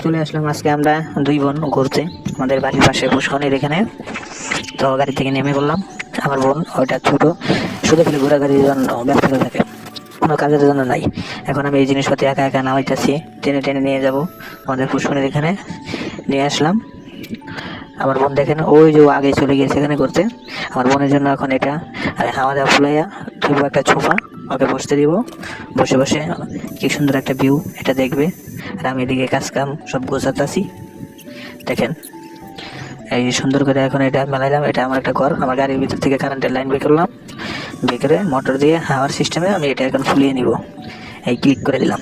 চলে আসলাম আজকে আমরা দুই বোন ঘুরতে আমাদের বাড়ির পাশে পুষ্করণীর এখানে। তো গাড়ি থেকে নেমে বললাম, আমার বোন ওইটা ছোট, শুধু খালি ঘোরাঘুরির জন্য ব্যস্ত হয়ে থাকে, কোনো কাজের জন্য নাই। এখন আমি এই জিনিসপাতি একা একা নামাইতেছি, টেনে টেনে নিয়ে যাব আমাদের পুষ্করণীর এখানে। নিয়ে আসলাম। আমার বোন দেখেন ওই যে আগে চলে গিয়েছে এখানে করতে। আমার বোনের জন্য এখন এটা হাওয়া দেওয়া ফুলাইয়া দিব একটা ছোফা, ওকে বসতে দিব। বসে বসে কি সুন্দর একটা ভিউ এটা দেখবে, আর আমি এদিকে কাজ কাম সব গোছাতেছি। দেখেন এই সুন্দর করে এখন এটা মেলাইলাম। এটা আমার একটা ঘর, আমার গাড়ির ভিতর থেকে কারেন্টের লাইন বের করলাম, বের করে মোটর দিয়ে হাওয়ার সিস্টেমে আমি এটা এখন ফুলিয়ে নিব। এই ক্লিক করে দিলাম,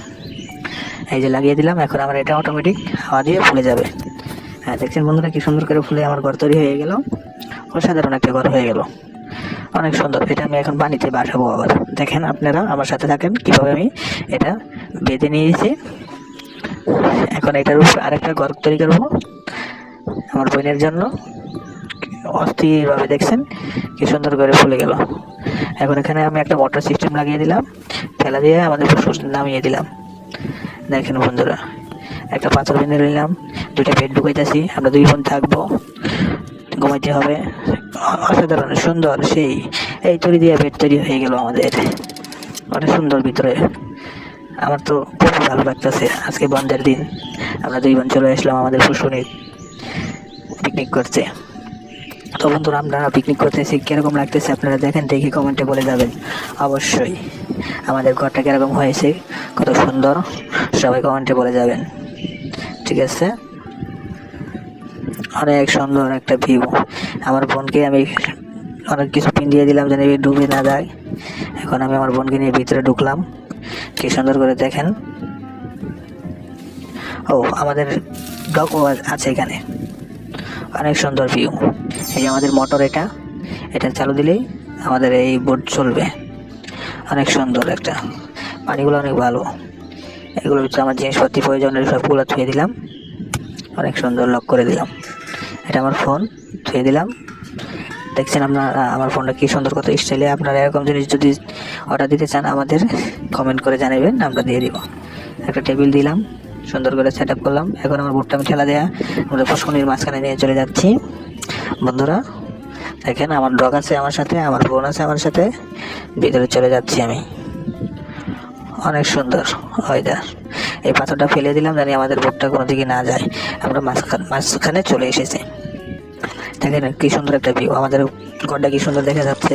এই যে লাগিয়ে দিলাম। এখন আমার এটা অটোমেটিক হাওয়া দিয়ে ফুলে যাবে। হ্যাঁ দেখছেন বন্ধুরা কি সুন্দর করে ফুলে আমার ঘর তৈরি হয়ে গেল, অসাধারণ একটা ঘর হয়ে গেল, অনেক সুন্দর। এটা আমি এখন পানিতে বাসাবো আবার। দেখেন আপনারা আমার সাথে থাকেন কিভাবে আমি এটা বেঁধে নিয়েছি। এখন এটার উপর আরেকটা ঘর তৈরি করবো আমার বোনের জন্য। অস্থিরভাবে দেখছেন কি সুন্দর করে ফুলে গেল। এখন এখানে আমি একটা মোটর সিস্টেম লাগিয়ে দিলাম, ঠেলা দিয়ে আমাদের নামিয়ে দিলাম। দেখেন বন্ধুরা একটা পাথর বেঁধে নিলাম, দুইটা বেড ঢুকাইতেছি। আমরা দুই বোন থাকবো, ঘুমাইতে হবে। অসাধারণ সুন্দর সেই এই তৈরি দিয়ে বেড তৈরি হয়ে গেল আমাদের, অনেক সুন্দর ভিতরে। আমার তো খুব ভালো লাগতেছে। আজকে বন্ধের দিন, আমরা দুই বোন চলে আসলাম আমাদের পুষ্করণী পিকনিক করতে। তো বন্ধুরা আমরা পিকনিক করতেছি, কিরকম লাগতেছে আপনারা দেখেন, দেখি কমেন্টে বলে যাবেন অবশ্যই। আমাদের ঘরটা কিরকম হয়েছে, কত সুন্দর, সবাই কমেন্টে বলে যাবেন, ঠিক আছে? অনেক সুন্দর একটা ভিউ। আমার বোনকে আমি অনেক কিছু পিন দিয়ে দিলাম যেন ডুবে না যায়। এখন আমি আমার বোনকে নিয়ে ভিতরে ঢুকলাম, কি সুন্দর করে দেখেন। ও আমাদের ডগও আছে এখানে, অনেক সুন্দর ভিউ। এই যে আমাদের মোটর, এটা চালু দিলেই আমাদের এই বোট চলবে। অনেক সুন্দর একটা, পানিগুলো অনেক ভালো। এগুলোর ভিতরে আমার জিনিসপত্র প্রয়োজনের সবগুলো ধুয়ে দিলাম, অনেক সুন্দর লক করে দিলাম। এটা আমার ফোন, ধুয়ে দিলাম। দেখছেন আপনারা আমার ফোনটা কি সুন্দর, কত স্টাইলে। আপনারা এরকম জিনিস যদি অর্ডার দিতে চান আমাদের কমেন্ট করে জানাবেন, আমরা দিয়ে দিব। একটা টেবিল দিলাম, সুন্দর করে সেট আপ করলাম। এখন আমার বোটটা আমি ঠেলা দেওয়া আমাদের পুষ্করণীর মাঝখানে নিয়ে চলে যাচ্ছি। বন্ধুরা দেখেন আমার ডগ আছে আমার সাথে, আমার বোন আছে আমার সাথে, ভিতরে চলে যাচ্ছি আমি। অনেক সুন্দর ওয়েদার। এই পাথরটা ফেলে দিলাম জানি আমাদের বোটটা কোনো দিকে না যায়। আমরা মাঝখানে চলে এসেছি। দেখেন কি সুন্দর একটা ভিউ, আমাদের ঘরটা কি সুন্দর দেখা যাচ্ছে,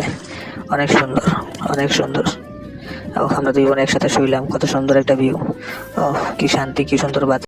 অনেক সুন্দর, অনেক সুন্দর। আমরা দুই বোন একসাথে শুইলাম, কত সুন্দর একটা ভিউ। ও কি শান্তি, কি সুন্দর বাতাস।